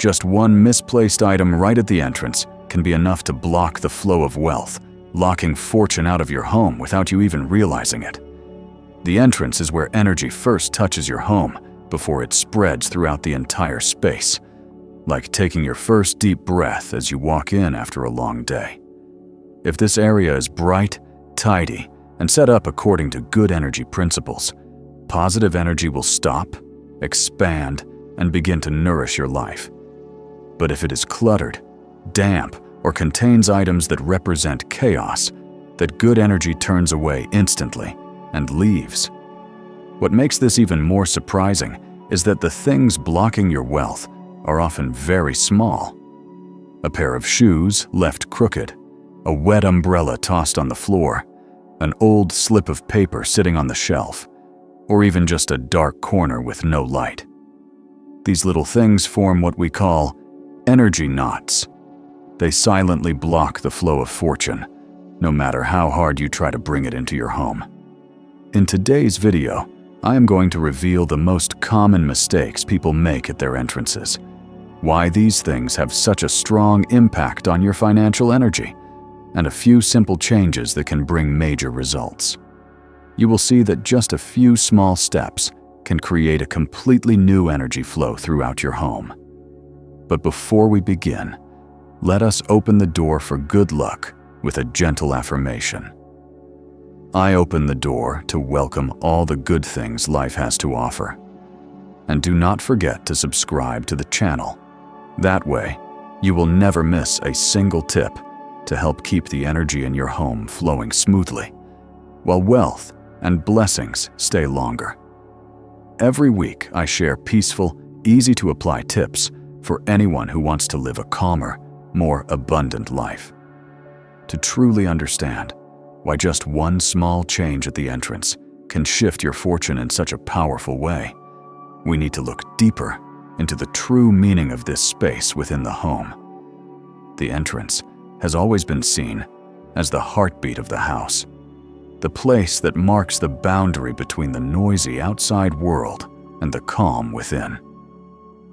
Just one misplaced item right at the entrance can be enough to block the flow of wealth, locking fortune out of your home without you even realizing it. The entrance is where energy first touches your home before it spreads throughout the entire space, like taking your first deep breath as you walk in after a long day. If this area is bright, tidy, and set up according to good energy principles, positive energy will stop, expand, and begin to nourish your life. But if it is cluttered, damp, or contains items that represent chaos, that good energy turns away instantly and leaves. What makes this even more surprising is that the things blocking your wealth are often very small. A pair of shoes left crooked, a wet umbrella tossed on the floor, an old slip of paper sitting on the shelf, or even just a dark corner with no light. These little things form what we call energy knots. They silently block the flow of fortune, no matter how hard you try to bring it into your home. In today's video, I am going to reveal the most common mistakes people make at their entrances, why these things have such a strong impact on your financial energy, and a few simple changes that can bring major results. You will see that just a few small steps can create a completely new energy flow throughout your home. But before we begin, let us open the door for good luck with a gentle affirmation. I open the door to welcome all the good things life has to offer. And do not forget to subscribe to the channel. That way, you will never miss a single tip to help keep the energy in your home flowing smoothly, while wealth and blessings stay longer. Every week, I share peaceful, easy-to-apply tips for anyone who wants to live a calmer, more abundant life. To truly understand why just one small change at the entrance can shift your fortune in such a powerful way, we need to look deeper into the true meaning of this space within the home. The entrance has always been seen as the heartbeat of the house, the place that marks the boundary between the noisy outside world and the calm within.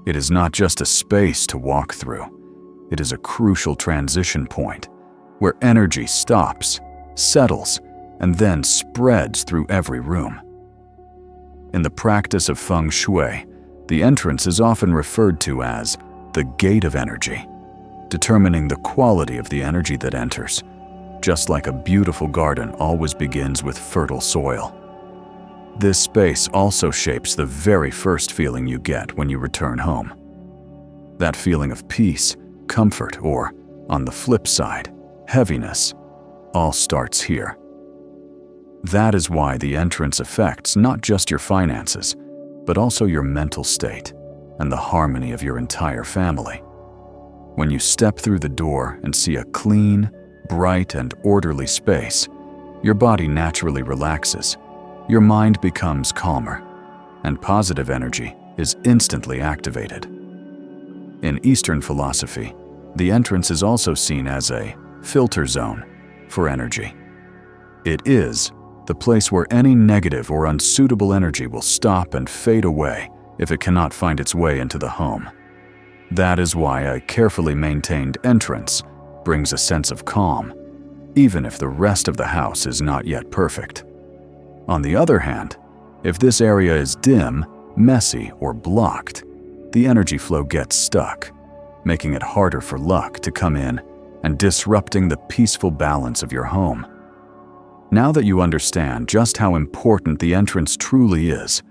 It is not just a space to walk through. It is a crucial transition point where energy stops, settles, and then spreads through every room. In the practice of Feng Shui, the entrance is often referred to as the gate of energy, determining the quality of the energy that enters, just like a beautiful garden always begins with fertile soil. This space also shapes the very first feeling you get when you return home. That feeling of peace, comfort, or, on the flip side, heaviness, all starts here. That is why the entrance affects not just your finances, but also your mental state and the harmony of your entire family. When you step through the door and see a clean, bright, and orderly space, your body naturally relaxes, your mind becomes calmer, and positive energy is instantly activated. In Eastern philosophy, the entrance is also seen as a filter zone for energy. It is the place where any negative or unsuitable energy will stop and fade away if it cannot find its way into the home. That is why a carefully maintained entrance brings a sense of calm, even if the rest of the house is not yet perfect. On the other hand, if this area is dim, messy, or blocked, the energy flow gets stuck, making it harder for luck to come in and disrupting the peaceful balance of your home. Now that you understand just how important the entrance truly is,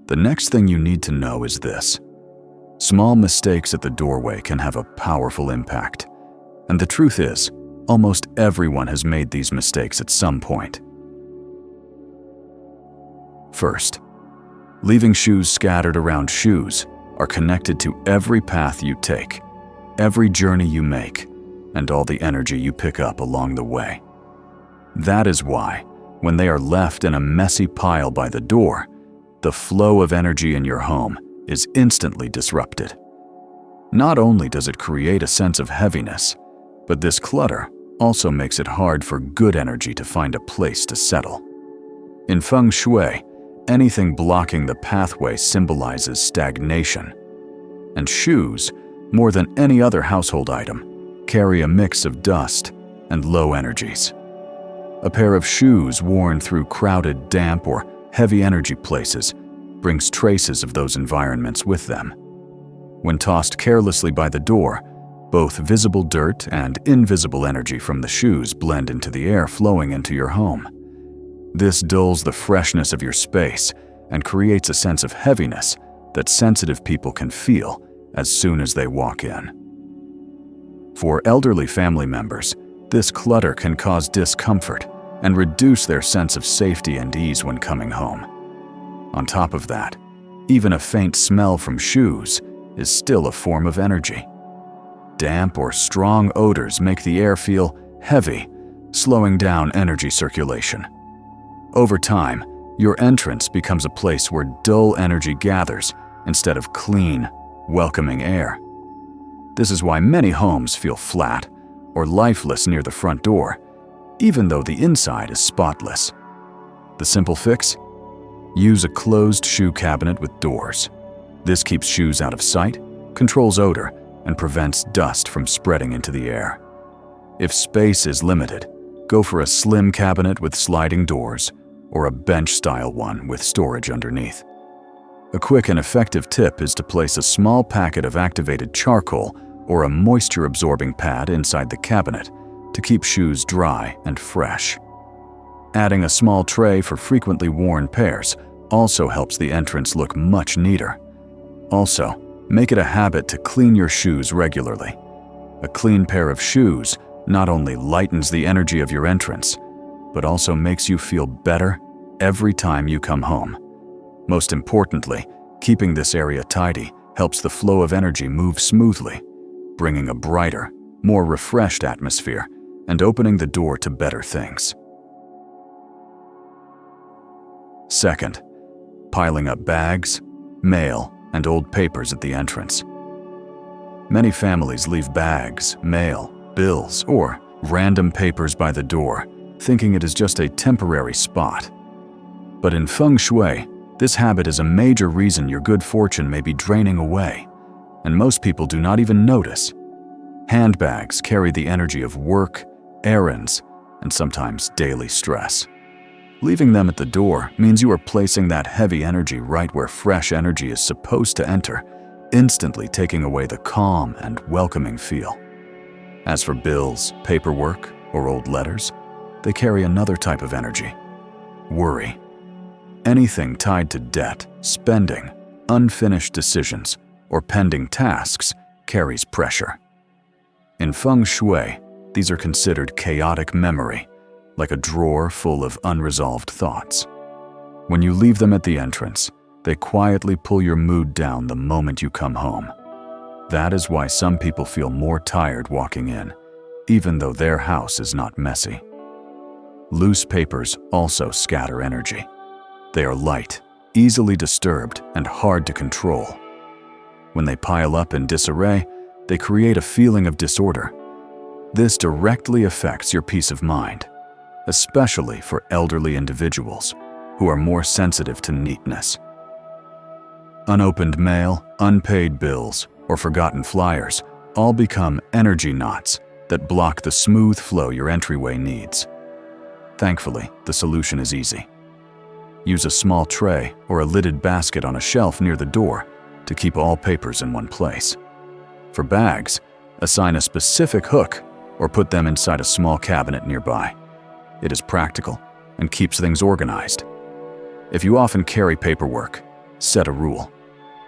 the next thing you need to know is this. Small mistakes at the doorway can have a powerful impact. And the truth is, almost everyone has made these mistakes at some point. First, leaving shoes scattered around. Shoes are connected to every path you take, every journey you make, and all the energy you pick up along the way. That is why, when they are left in a messy pile by the door, the flow of energy in your home is instantly disrupted. Not only does it create a sense of heaviness, but this clutter also makes it hard for good energy to find a place to settle. In Feng Shui, anything blocking the pathway symbolizes stagnation, and shoes more than any other household item, carry a mix of dust and low energies. A pair of shoes worn through crowded, damp, or heavy energy places brings traces of those environments with them. When tossed carelessly by the door, both visible dirt and invisible energy from the shoes blend into the air flowing into your home. This dulls the freshness of your space and creates a sense of heaviness that sensitive people can feel as soon as they walk in. For elderly family members, this clutter can cause discomfort and reduce their sense of safety and ease when coming home. On top of that, even a faint smell from shoes is still a form of energy. Damp or strong odors make the air feel heavy, slowing down energy circulation. Over time, your entrance becomes a place where dull energy gathers instead of clean, welcoming air. This is why many homes feel flat or lifeless near the front door, even though the inside is spotless. The simple fix? Use a closed shoe cabinet with doors. This keeps shoes out of sight, controls odor, and prevents dust from spreading into the air. If space is limited, go for a slim cabinet with sliding doors or a bench-style one with storage underneath. A quick and effective tip is to place a small packet of activated charcoal or a moisture-absorbing pad inside the cabinet to keep shoes dry and fresh. Adding a small tray for frequently worn pairs also helps the entrance look much neater. Also, make it a habit to clean your shoes regularly. A clean pair of shoes not only lightens the energy of your entrance, but also makes you feel better every time you come home. Most importantly, keeping this area tidy helps the flow of energy move smoothly, bringing a brighter, more refreshed atmosphere and opening the door to better things. Second, piling up bags, mail, and old papers at the entrance. Many families leave bags, mail, bills, or random papers by the door, thinking it is just a temporary spot. But in Feng Shui, this habit is a major reason your good fortune may be draining away, and most people do not even notice. Handbags carry the energy of work, errands, and sometimes daily stress. Leaving them at the door means you are placing that heavy energy right where fresh energy is supposed to enter, instantly taking away the calm and welcoming feel. As for bills, paperwork, or old letters, they carry another type of energy: worry. Anything tied to debt, spending, unfinished decisions, or pending tasks carries pressure. In Feng Shui, these are considered chaotic memory, like a drawer full of unresolved thoughts. When you leave them at the entrance, they quietly pull your mood down the moment you come home. That is why some people feel more tired walking in, even though their house is not messy. Loose papers also scatter energy. They are light, easily disturbed, and hard to control. When they pile up in disarray, they create a feeling of disorder. This directly affects your peace of mind, especially for elderly individuals who are more sensitive to neatness. Unopened mail, unpaid bills, or forgotten flyers all become energy knots that block the smooth flow your entryway needs. Thankfully, the solution is easy. Use a small tray or a lidded basket on a shelf near the door to keep all papers in one place. For bags, assign a specific hook or put them inside a small cabinet nearby. It is practical and keeps things organized. If you often carry paperwork, set a rule.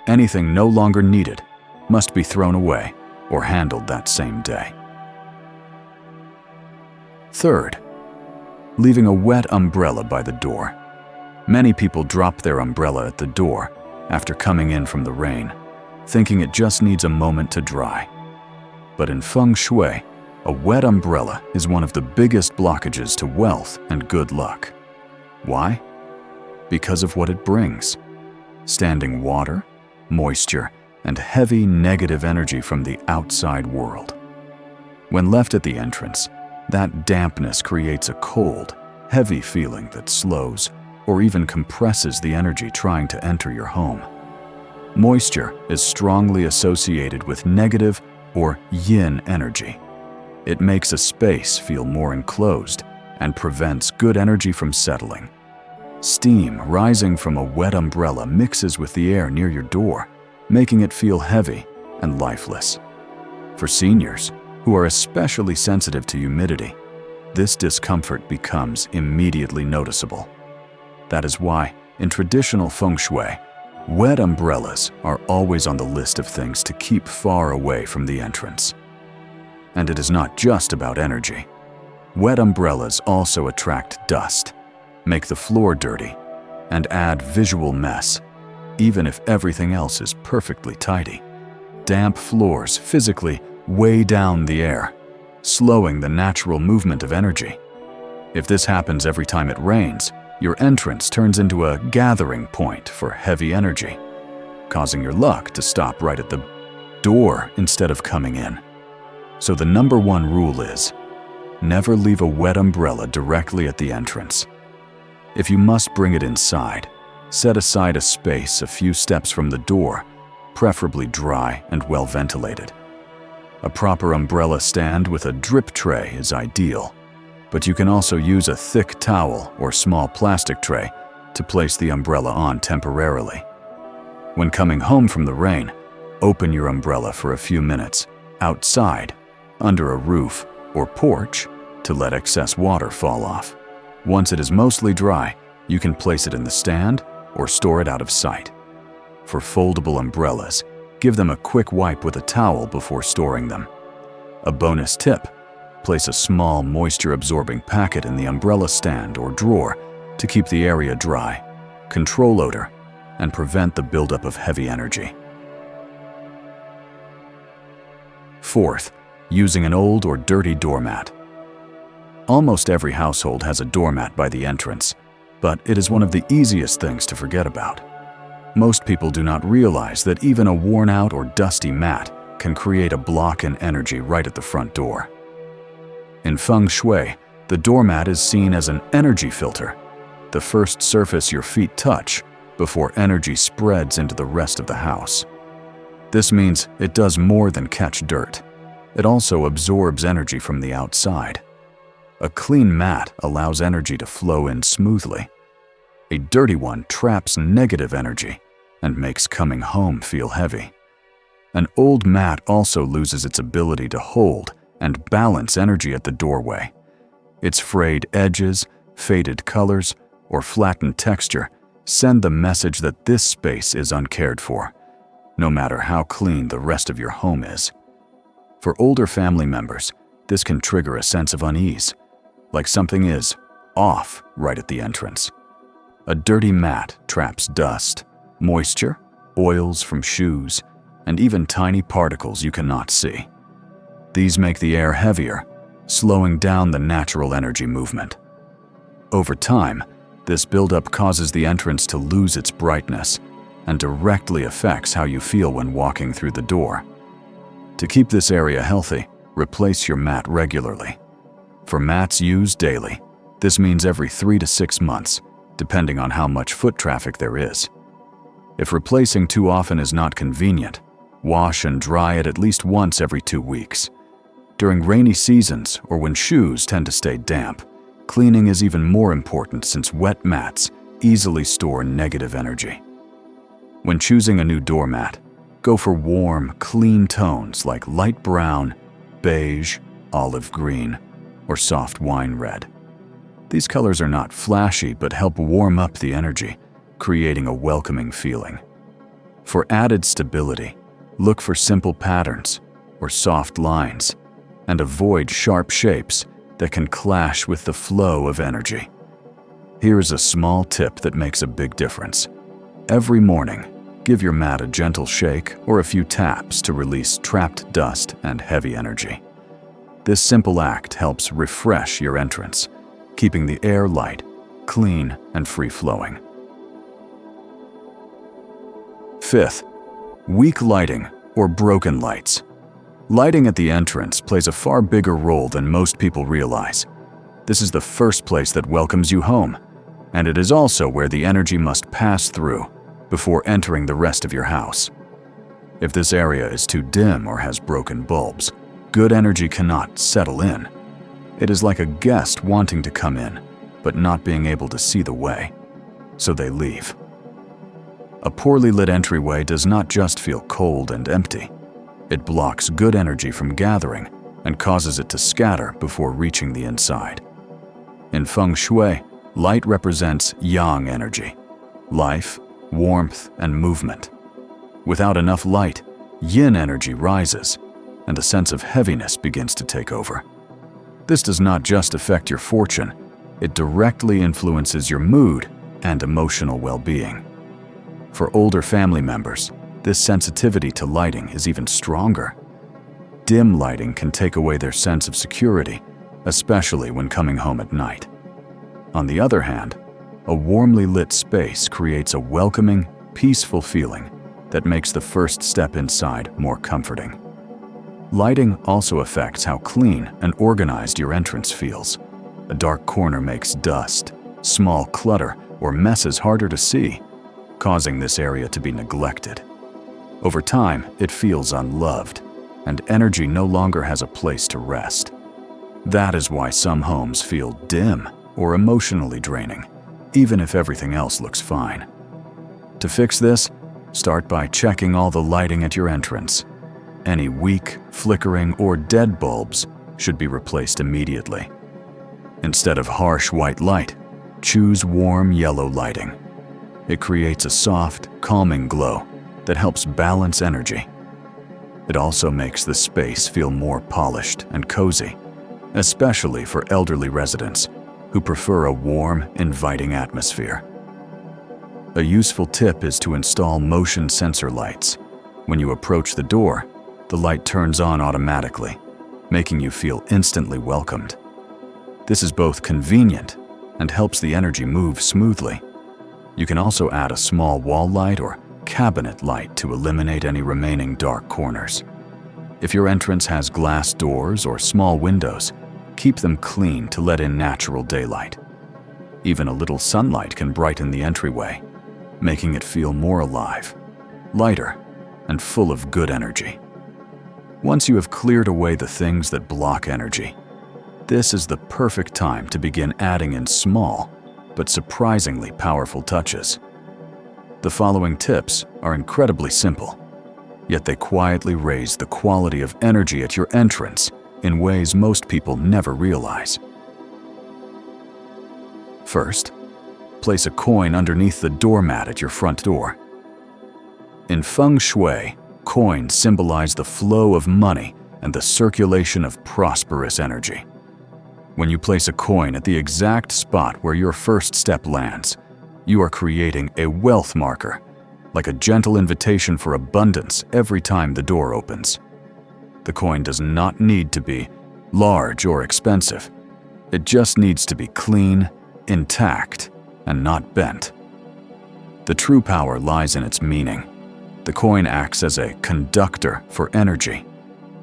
Anything no longer needed must be thrown away or handled that same day. Third, leaving a wet umbrella by the door. Many people drop their umbrella at the door after coming in from the rain, thinking it just needs a moment to dry. But in Feng Shui, a wet umbrella is one of the biggest blockages to wealth and good luck. Why? Because of what it brings: standing water, moisture, and heavy negative energy from the outside world. When left at the entrance, that dampness creates a cold, heavy feeling that slows or even compresses the energy trying to enter your home. Moisture is strongly associated with negative or yin energy. It makes a space feel more enclosed and prevents good energy from settling. Steam rising from a wet umbrella mixes with the air near your door, making it feel heavy and lifeless. For seniors, who are especially sensitive to humidity, this discomfort becomes immediately noticeable. That is why, in traditional Feng Shui, wet umbrellas are always on the list of things to keep far away from the entrance. And it is not just about energy. Wet umbrellas also attract dust, make the floor dirty, and add visual mess, even if everything else is perfectly tidy. Damp floors physically weigh down the air, slowing the natural movement of energy. If this happens every time it rains, your entrance turns into a gathering point for heavy energy, causing your luck to stop right at the door instead of coming in. So the number one rule is, never leave a wet umbrella directly at the entrance. If you must bring it inside, set aside a space a few steps from the door, preferably dry and well ventilated. A proper umbrella stand with a drip tray is ideal, but you can also use a thick towel or small plastic tray to place the umbrella on temporarily. When coming home from the rain, open your umbrella for a few minutes outside, under a roof or porch, to let excess water fall off. Once it is mostly dry, you can place it in the stand or store it out of sight. For foldable umbrellas, give them a quick wipe with a towel before storing them. A bonus tip: place a small moisture-absorbing packet in the umbrella stand or drawer to keep the area dry, control odor, and prevent the buildup of heavy energy. Fourth, using an old or dirty doormat. Almost every household has a doormat by the entrance, but it is one of the easiest things to forget about. Most people do not realize that even a worn-out or dusty mat can create a block in energy right at the front door. In Feng Shui, the doormat is seen as an energy filter, the first surface your feet touch before energy spreads into the rest of the house. This means it does more than catch dirt. It also absorbs energy from the outside. A clean mat allows energy to flow in smoothly. A dirty one traps negative energy and makes coming home feel heavy. An old mat also loses its ability to hold and balance energy at the doorway. Its frayed edges, faded colors, or flattened texture send the message that this space is uncared for, no matter how clean the rest of your home is. For older family members, this can trigger a sense of unease, like something is off right at the entrance. A dirty mat traps dust, moisture, oils from shoes, and even tiny particles you cannot see. These make the air heavier, slowing down the natural energy movement. Over time, this buildup causes the entrance to lose its brightness and directly affects how you feel when walking through the door. To keep this area healthy, replace your mat regularly. For mats used daily, this means every 3 to 6 months, depending on how much foot traffic there is. If replacing too often is not convenient, wash and dry it at least once every 2 weeks. During rainy seasons or when shoes tend to stay damp, cleaning is even more important since wet mats easily store negative energy. When choosing a new doormat, go for warm, clean tones like light brown, beige, olive green, or soft wine red. These colors are not flashy but help warm up the energy, creating a welcoming feeling. For added stability, look for simple patterns or soft lines and avoid sharp shapes that can clash with the flow of energy. Here is a small tip that makes a big difference. Every morning, give your mat a gentle shake or a few taps to release trapped dust and heavy energy. This simple act helps refresh your entrance, keeping the air light, clean, and free-flowing. Fifth, weak lighting or broken lights. Lighting at the entrance plays a far bigger role than most people realize. This is the first place that welcomes you home, and it is also where the energy must pass through. before entering the rest of your house. If this area is too dim or has broken bulbs, good energy cannot settle in. It is like a guest wanting to come in, but not being able to see the way, so they leave. A poorly lit entryway does not just feel cold and empty. It blocks good energy from gathering and causes it to scatter before reaching the inside. In Feng Shui, light represents yang energy, life, warmth, and movement. Without enough light, yin energy rises, and a sense of heaviness begins to take over. This does not just affect your fortune, it directly influences your mood and emotional well-being. For older family members, this sensitivity to lighting is even stronger. Dim lighting can take away their sense of security, especially when coming home at night. On the other hand, a warmly lit space creates a welcoming, peaceful feeling that makes the first step inside more comforting. Lighting also affects how clean and organized your entrance feels. A dark corner makes dust, small clutter, or messes harder to see, causing this area to be neglected. Over time, it feels unloved, and energy no longer has a place to rest. That is why some homes feel dim or emotionally draining, even if everything else looks fine. To fix this, start by checking all the lighting at your entrance. Any weak, flickering, or dead bulbs should be replaced immediately. Instead of harsh white light, choose warm yellow lighting. It creates a soft, calming glow that helps balance energy. It also makes the space feel more polished and cozy, especially for elderly residents who prefer a warm, inviting atmosphere. A useful tip is to install motion sensor lights. When you approach the door, the light turns on automatically, making you feel instantly welcomed. This is both convenient and helps the energy move smoothly. You can also add a small wall light or cabinet light to eliminate any remaining dark corners. If your entrance has glass doors or small windows, keep them clean to let in natural daylight. Even a little sunlight can brighten the entryway, making it feel more alive, lighter, and full of good energy. Once you have cleared away the things that block energy, this is the perfect time to begin adding in small, but surprisingly powerful touches. The following tips are incredibly simple, yet they quietly raise the quality of energy at your entrance in ways most people never realize. First, place a coin underneath the doormat at your front door. In Feng Shui, coins symbolize the flow of money and the circulation of prosperous energy. When you place a coin at the exact spot where your first step lands, you are creating a wealth marker, like a gentle invitation for abundance every time the door opens. The coin does not need to be large or expensive. It just needs to be clean, intact, and not bent. The true power lies in its meaning. The coin acts as a conductor for energy,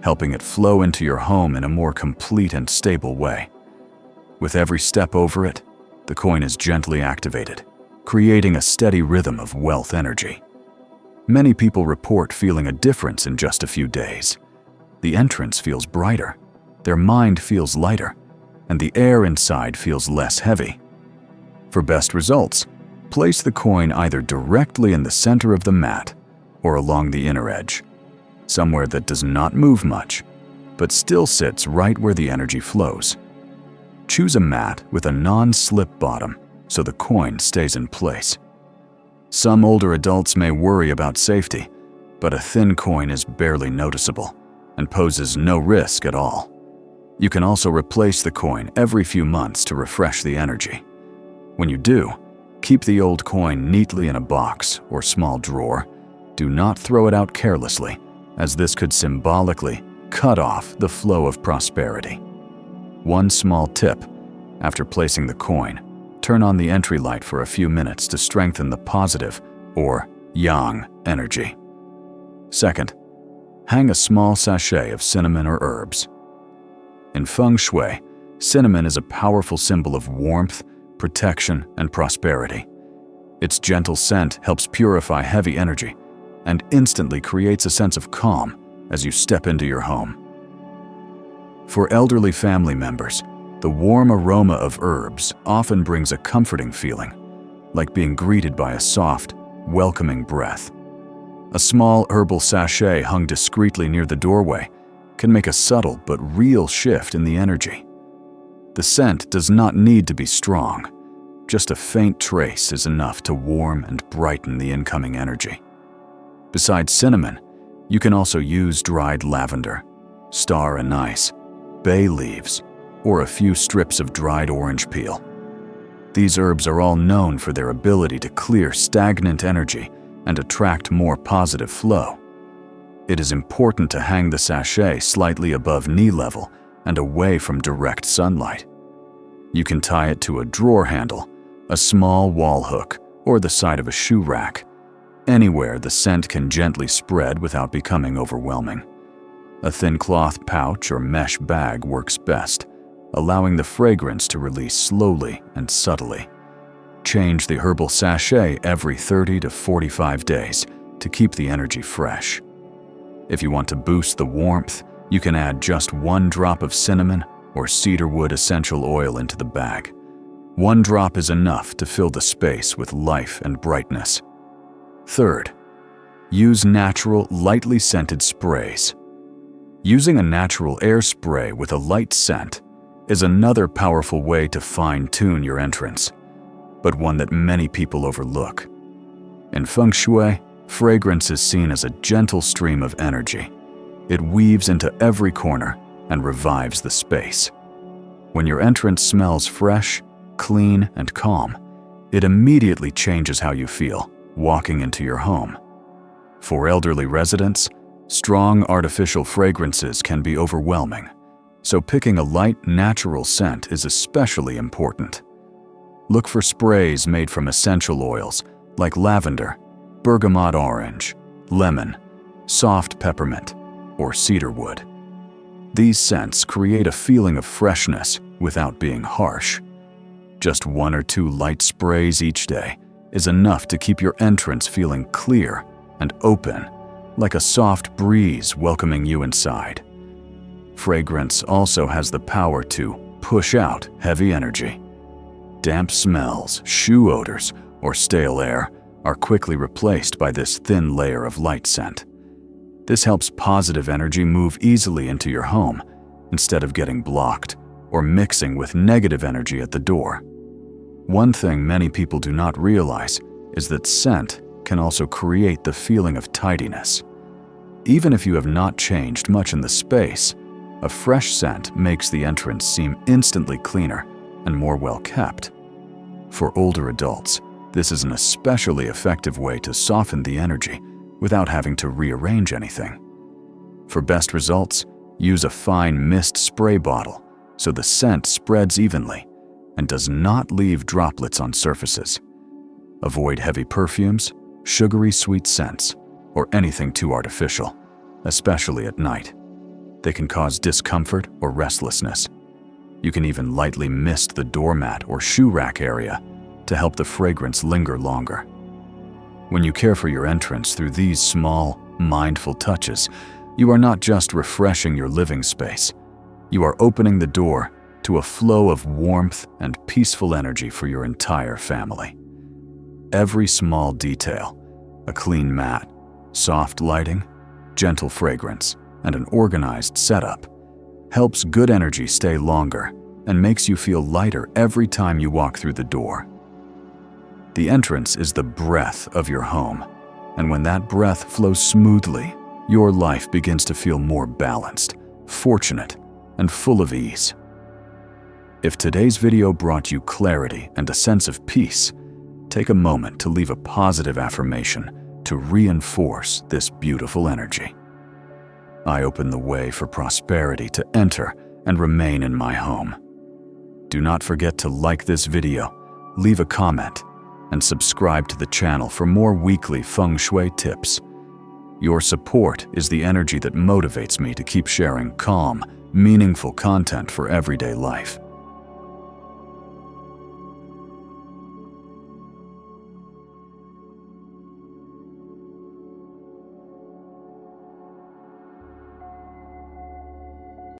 helping it flow into your home in a more complete and stable way. With every step over it, the coin is gently activated, creating a steady rhythm of wealth energy. Many people report feeling a difference in just a few days. The entrance feels brighter, their mind feels lighter, and the air inside feels less heavy. For best results, place the coin either directly in the center of the mat or along the inner edge, somewhere that does not move much, but still sits right where the energy flows. Choose a mat with a non-slip bottom so the coin stays in place. Some older adults may worry about safety, but a thin coin is barely noticeable and poses no risk at all. You can also replace the coin every few months to refresh the energy. When you do, keep the old coin neatly in a box or small drawer. Do not throw it out carelessly, as this could symbolically cut off the flow of prosperity. One small tip: after placing the coin, turn on the entry light for a few minutes to strengthen the positive, or yang, energy. Second, hang a small sachet of cinnamon or herbs. In Feng Shui, cinnamon is a powerful symbol of warmth, protection, and prosperity. Its gentle scent helps purify heavy energy and instantly creates a sense of calm as you step into your home. For elderly family members, the warm aroma of herbs often brings a comforting feeling, like being greeted by a soft, welcoming breath. A small herbal sachet hung discreetly near the doorway can make a subtle but real shift in the energy. The scent does not need to be strong. Just a faint trace is enough to warm and brighten the incoming energy. Besides cinnamon, you can also use dried lavender, star anise, bay leaves, or a few strips of dried orange peel. These herbs are all known for their ability to clear stagnant energy and attract more positive flow. It is important to hang the sachet slightly above knee level and away from direct sunlight. You can tie it to a drawer handle, a small wall hook, or the side of a shoe rack. Anywhere the scent can gently spread without becoming overwhelming. A thin cloth pouch or mesh bag works best, allowing the fragrance to release slowly and subtly. Change the herbal sachet every 30 to 45 days to keep the energy fresh. If you want to boost the warmth, you can add just 1 drop of cinnamon or cedarwood essential oil into the bag. 1 drop is enough to fill the space with life and brightness. Third, use natural, lightly scented sprays. Using a natural air spray with a light scent is another powerful way to fine-tune your entrance, but one that many people overlook. In Feng Shui, fragrance is seen as a gentle stream of energy. It weaves into every corner and revives the space. When your entrance smells fresh, clean, and calm, it immediately changes how you feel walking into your home. For elderly residents, strong artificial fragrances can be overwhelming, so picking a light, natural scent is especially important. Look for sprays made from essential oils like lavender, bergamot orange, lemon, soft peppermint, or cedarwood. These scents create a feeling of freshness without being harsh. Just 1 or 2 light sprays each day is enough to keep your entrance feeling clear and open, like a soft breeze welcoming you inside. Fragrance also has the power to push out heavy energy. Damp smells, shoe odors, or stale air are quickly replaced by this thin layer of light scent. This helps positive energy move easily into your home instead of getting blocked or mixing with negative energy at the door. One thing many people do not realize is that scent can also create the feeling of tidiness. Even if you have not changed much in the space, a fresh scent makes the entrance seem instantly cleaner and more well-kept. For older adults, this is an especially effective way to soften the energy without having to rearrange anything. For best results, use a fine mist spray bottle so the scent spreads evenly and does not leave droplets on surfaces. Avoid heavy perfumes, sugary sweet scents, or anything too artificial, especially at night. They can cause discomfort or restlessness. You can even lightly mist the doormat or shoe rack area to help the fragrance linger longer. When you care for your entrance through these small, mindful touches, you are not just refreshing your living space. You are opening the door to a flow of warmth and peaceful energy for your entire family. Every small detail, a clean mat, soft lighting, gentle fragrance, and an organized setup, helps good energy stay longer and makes you feel lighter every time you walk through the door. The entrance is the breath of your home, and when that breath flows smoothly, your life begins to feel more balanced, fortunate, and full of ease. If today's video brought you clarity and a sense of peace, take a moment to leave a positive affirmation to reinforce this beautiful energy. I open the way for prosperity to enter and remain in my home. Do not forget to like this video, leave a comment, and subscribe to the channel for more weekly Feng Shui tips. Your support is the energy that motivates me to keep sharing calm, meaningful content for everyday life.